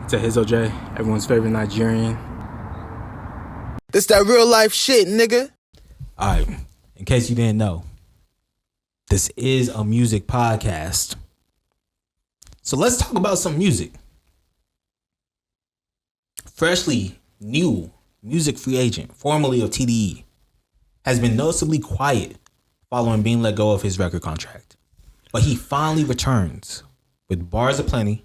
It's Ehizoje, everyone's favorite Nigerian. This that real life shit, nigga. Alright, in case you didn't know, this is a music podcast. So let's talk about some music. Freshly new music free agent, formerly of TDE, has been noticeably quiet following being let go of his record contract. But he finally returns with bars aplenty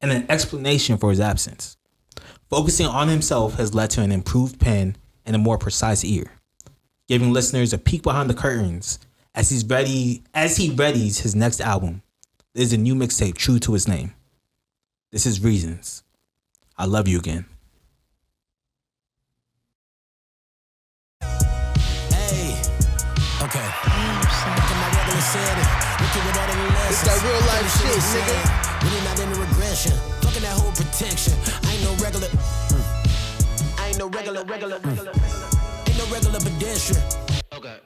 and an explanation for his absence. Focusing on himself has led to an improved pen and a more precise ear, giving listeners a peek behind the curtains as he readies his next album. There's a new mixtape true to his name. This is Reasons. I Love You Again. Hey, okay. This that real life shit, nigga. Really not into regression. Fucking that whole protection. I ain't no regular. I ain't no regular. Ain't no regular pedestrian. Okay.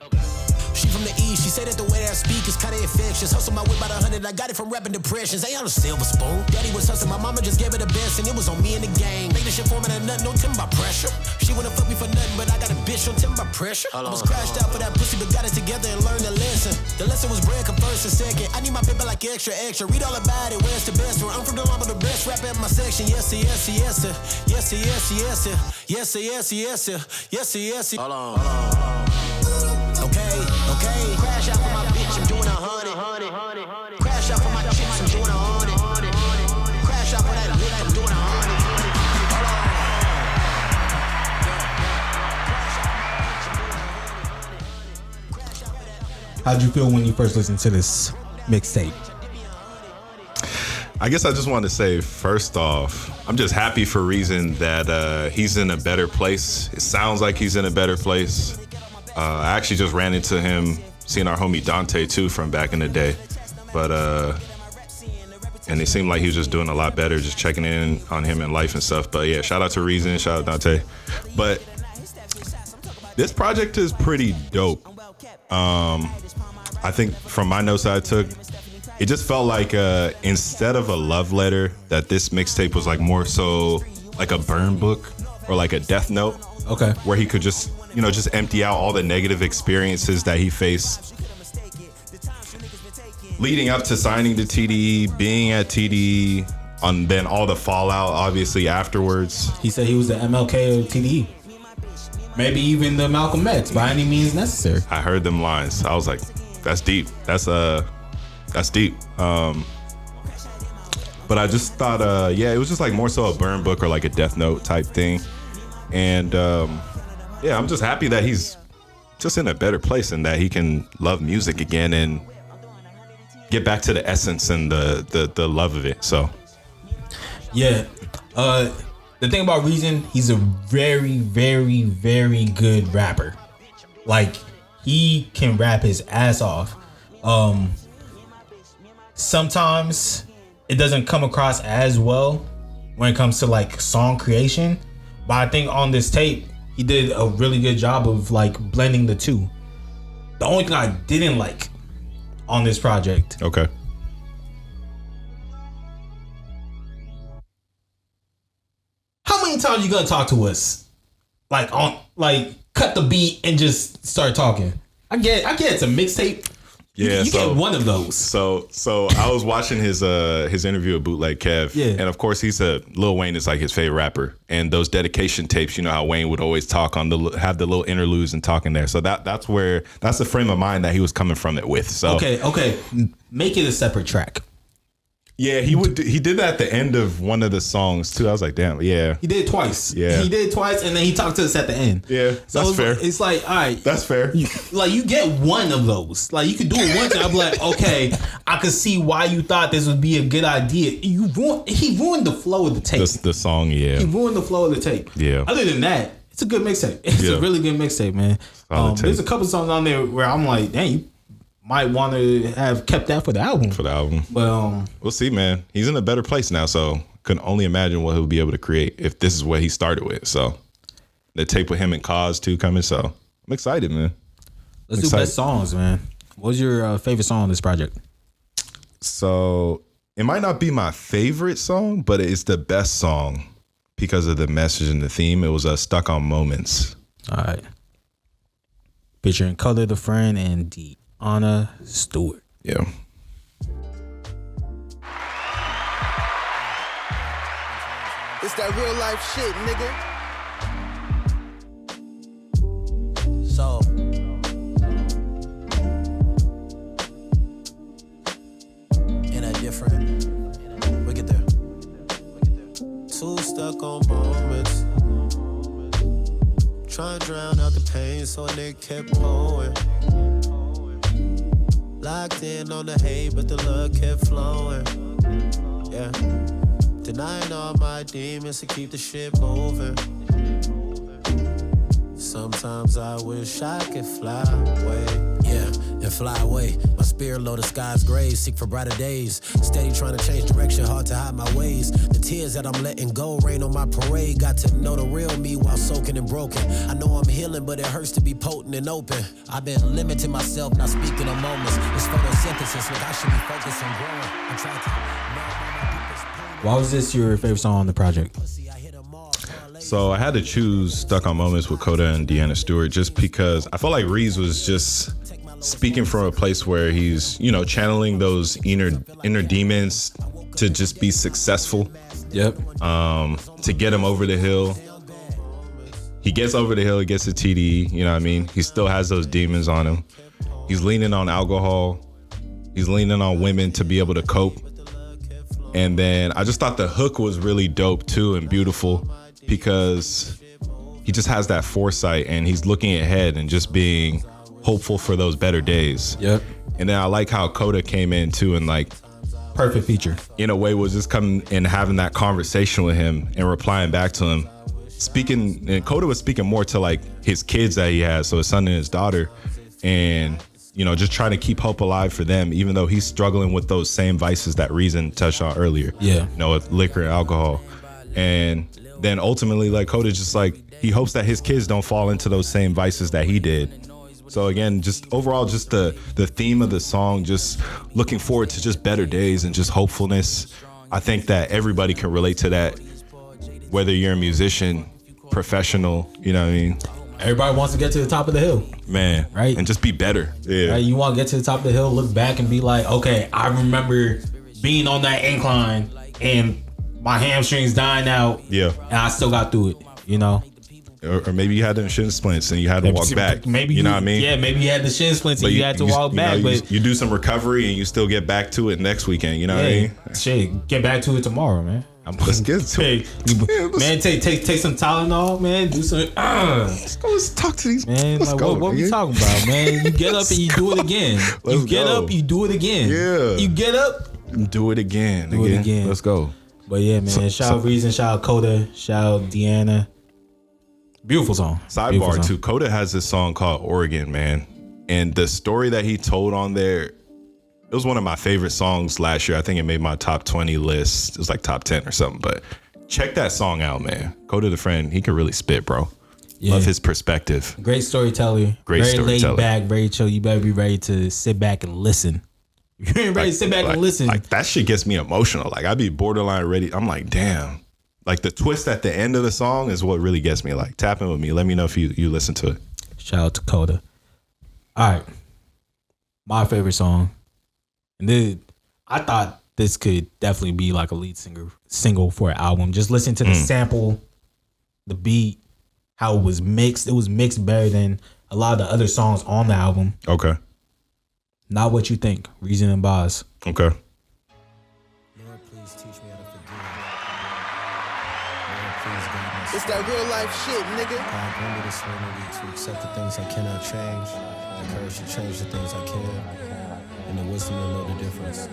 She from the east, she said that the way that I speak is kinda infectious. Hustle my way by the 100, I got it from rapping depressions. Ain't on a silver spoon. Daddy was hustling, my mama just gave her the best, and it was on me and the gang. Make this shit for me and nothing, don't tell me about pressure. She wanna fuck me for nothing, but I got a bitch, don't tell me about pressure. I was crashed out for that pussy, but got it together and learned the lesson. The lesson was bread, come first and second. I need my paper like extra. Read all about it, where's the best? Where I'm from the line with the best rapper in my section. Yes, sir. Hold on. Okay. Crash out for my bitch, I'm doing 100. Crash out for my chicks, I'm doing 100. Crash out for that lick, I'm doing 100. How'd you feel when you first listened to this mixtape? I guess I just want to say, first off, I'm just happy for Reason that he's in a better place. It sounds like he's in a better place. I actually just ran into him, seeing our homie Dante too from back in the day. But and it seemed like he was just doing a lot better, just checking in on him in life and stuff. But yeah, shout out to Reason, shout out Dante. But this project is pretty dope. I think from my notes that I took, it just felt like instead of a love letter, that this mixtape was like more so like a burn book or like a death note. Okay. Where he could just empty out all the negative experiences that he faced leading up to signing to TDE, being at TDE, and then all the fallout obviously afterwards. He said he was the MLK of TDE. Maybe even the Malcolm X by any means necessary. I heard them lines. I was like, that's deep. That's deep. But I just thought, it was just like more so a burn book or like a death note type thing. And I'm just happy that he's just in a better place and that he can love music again and get back to the essence and the love of it. So, yeah. The thing about Reason, he's a very, very, very good rapper. Like, he can rap his ass off. Sometimes it doesn't come across as well when it comes to like song creation, but I think on this tape he did a really good job of like blending the two. The only thing I didn't like on this project, okay, how many times you gonna talk to us like on like cut the beat and just start talking? I get it's a mixtape. Yeah, you get one of those. So I was watching his interview with Bootleg Kev, yeah, and of course Lil Wayne is like his favorite rapper, and those dedication tapes, you know how Wayne would always talk on have the little interludes and talking there. So that's the frame of mind that he was coming from it with. So okay, make it a separate track. Yeah, he did that at the end of one of the songs too. I was like, damn, yeah. He did it twice. Yeah. He did it twice, and then he talked to us at the end. Yeah, so that's fair. It's like, all right. That's fair. You get one of those. Like, you could do it once, and I'll be like, okay, I could see why you thought this would be a good idea. He ruined the flow of the tape. The song, yeah. He ruined the flow of the tape. Yeah. Other than that, it's a good mixtape. It's a really good mixtape, man. There's a couple songs on there where I'm like, dang, you might want to have kept that for the album. But we'll see, man. He's in a better place now, so can only imagine what he'll be able to create if this is what he started with. So the tape with him and Cause too coming. So I'm excited, man. Let's do best songs, man. What was your favorite song on this project? So It might not be my favorite song, but it's the best song because of the message and the theme. It was Stuck on Moments. All right. Featuring Color the Friend and Deanna Stewart. Yeah. It's that real life shit, nigga. So, in a different, we get there. Too stuck on moments. Trying to drown out the pain, so a nigga kept going. Locked in on the hate, but the love kept flowing. Yeah. Denying all my demons to keep the shit moving. Sometimes I wish I could fly away. Yeah, and fly away. My spirit low, the sky's gray. Seek for brighter days. Steady trying to change direction, hard to hide my ways. The tears that I'm letting go rain on my parade. Got to know the real me while soaking and broken. I know I'm healing, but it hurts to be potent and open. I've been limiting myself, not speaking of moments. It's photosynthesis, like I should be focused on growing. I'm trying to Why was this your favorite song on the project? So I had to choose Stuck on Moments with Coda and Deanna Stewart just because I felt like Reeves was just speaking from a place where he's, you know, channeling those inner demons to just be successful. Yep. To get him over the hill. He gets over the hill, he gets a TDE, you know what I mean? He still has those demons on him. He's leaning on alcohol. He's leaning on women to be able to cope. And then I just thought the hook was really dope too and beautiful because he just has that foresight and he's looking ahead and just being hopeful for those better days. Yep. And then I like how Coda came in too and like Perfect feature. in a way was just coming and having that conversation with him and replying back to him. Speaking, and Coda was speaking more to like his kids that he has, so his son and his daughter, and you know, just trying to keep hope alive for them, even though he's struggling with those same vices that Reason touched on earlier. Yeah. You know, with liquor and alcohol. And then ultimately, like Coda just like, he hopes that his kids don't fall into those same vices that he did. So again, just overall, just the theme of the song, just looking forward to just better days and just hopefulness. I think that everybody can relate to that, whether you're a musician, professional, you know what I mean? Everybody wants to get to the top of the hill. Man, Right. And just be better. Yeah. Right? You want to get to the top of the hill, look back and be like, okay, I remember being on that incline and my hamstrings dying out. Yeah. And I still got through it, you know? Or maybe you had them shin splints and you had to walk back. Maybe you know what I mean? Yeah, maybe you had the shin splints and you had to walk back. But you do some recovery and you still get back to it next weekend. You know what I mean? Shit, get back to it tomorrow, man. Let's get to it. Man, take some Tylenol, man. Do some. Let's talk to these. Man, let's like, go, what we talking about, man? You get up and you do it again. Let's You get go. up, you do it again. Yeah. You get up. Do it again. Do it again. Let's go. But yeah, man. Shout out Reason, shout out Coda, shout out Deanna. Beautiful song. Beautiful Sidebar song. too. Coda has this song called Oregon, man. And the story that he told on there, it was one of my favorite songs last year. I think it made my top 20 list. It was like top 10 or something. But check that song out, man. Coda the Friend, he can really spit, bro. Yeah. Love his perspective. Great storyteller. Great very storyteller. laid back, very chill. You better be ready to sit back and listen. You ain't ready to sit back and listen. Like that shit gets me emotional. Like I'd be borderline ready. I'm like, damn. Like the twist at the end of the song is what really gets me. Like tap in with me. Let me know if you listen to it. Shout out to Coda. All right. My favorite song. And then I thought this could definitely be like a lead single for an album. Just listen to the sample, the beat, how it was mixed. It was mixed better than a lot of the other songs on the album. Okay. Not What You Think, Reason and Boz. Okay. Lord, please teach me how to forgive. Lord, please guide me. It's that real life shit, nigga. God, grant me the serenity to accept the things I cannot change, the courage to change the things I can, and the wisdom to know the difference.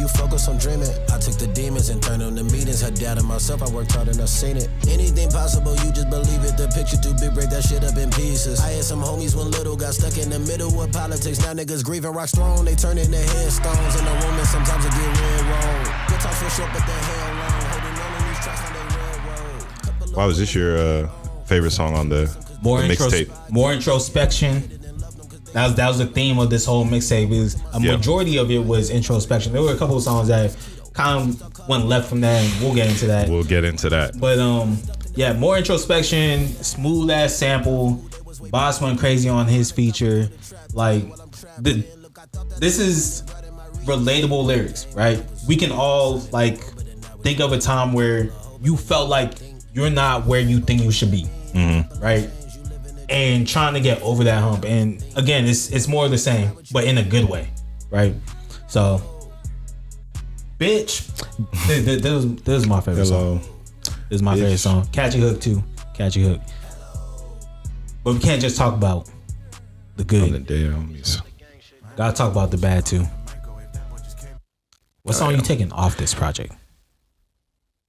you focus on dreaming. I took the demons and turned them to meetings. Had doubted myself, I worked hard and I seen it. Anything possible, you just believe it. The picture too big, break that shit up in pieces. I had some homies when little, got stuck in the middle of politics. Now niggas grieving, rock strong, they turn into headstones in the room, and sometimes it get real wrong. Good talk for short, but the hell long. Holding on to these tracks on they railroad. Why was this your favorite song on the mixtape? More introspection. That was the theme of this whole mixtape. Is a majority of it was introspection. There were a couple of songs that kind of went left from that, and we'll get into that. But more introspection, smooth ass sample. Boss went crazy on his feature. Like this is relatable lyrics, right? We can all like think of a time where you felt like you're not where you think you should be, right? And trying to get over that hump. And again, it's more of the same, but in a good way, right? So, bitch, this is my favorite song. This is my favorite song. Catchy hook too. Catchy hook. But we can't just talk about the good. The day homies. Gotta talk about the bad too. What song you taking off this project?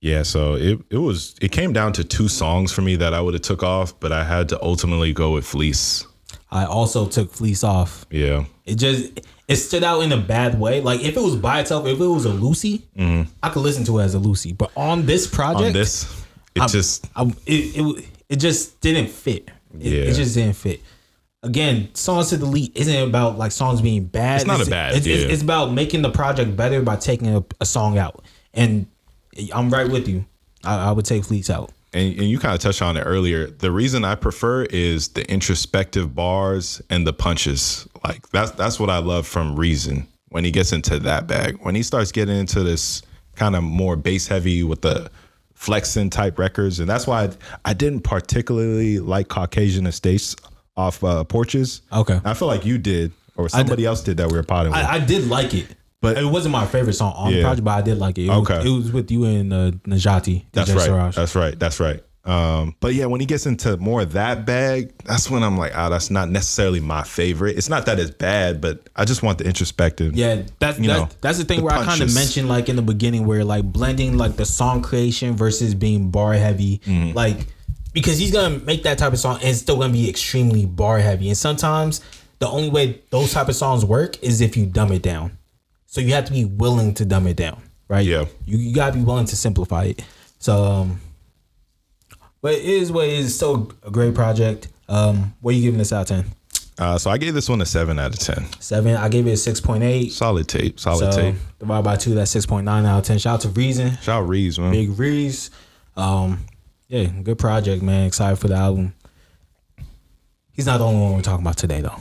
Yeah, so it came down to 2 songs for me that I would have took off, but I had to ultimately go with Fleece. I also took Fleece off. Yeah. It stood out in a bad way. Like if it was by itself, if it was a Lucy, I could listen to it as a Lucy. But on this project, it just didn't fit. It just didn't fit. Again, songs to delete isn't about like songs being bad. It's not a bad idea. It's about making the project better by taking a song out. And I'm right with you. I would take Fleece out. And you kind of touched on it earlier. The reason I prefer is the introspective bars and the punches. Like that's what I love from Reason when he gets into that bag. When he starts getting into this kind of more bass heavy with the flexing type records. And that's why I didn't particularly like Caucasian Estates off Porches. Okay. I feel like you did, or somebody else did that we were potting with. I did like it. But it wasn't my favorite song on the project, but I did like it. It was with you and Najati. That's right. That's right. But yeah, when he gets into more of that bag, that's when I'm like, that's not necessarily my favorite. It's not that it's bad, but I just want the introspective. Yeah, that's the thing where punches. I kind of mentioned like in the beginning where like blending like the song creation versus being bar heavy. Like, because he's going to make that type of song and it's still going to be extremely bar heavy. And sometimes the only way those type of songs work is if you dumb it down. So you have to be willing to dumb it down, right? Yeah. You gotta be willing to simplify it. So, but it is what it is. Still a great project. What are you giving this out of 10? So I gave this one a 7 out of 10. 7. I gave it a 6.8. Solid tape. Tape. Divided by 2, that's 6.9 out of 10. Shout out to Reason. Shout out Reese, man. Big Reese. Yeah, good project, man. Excited for the album. He's not the only one we're talking about today, though.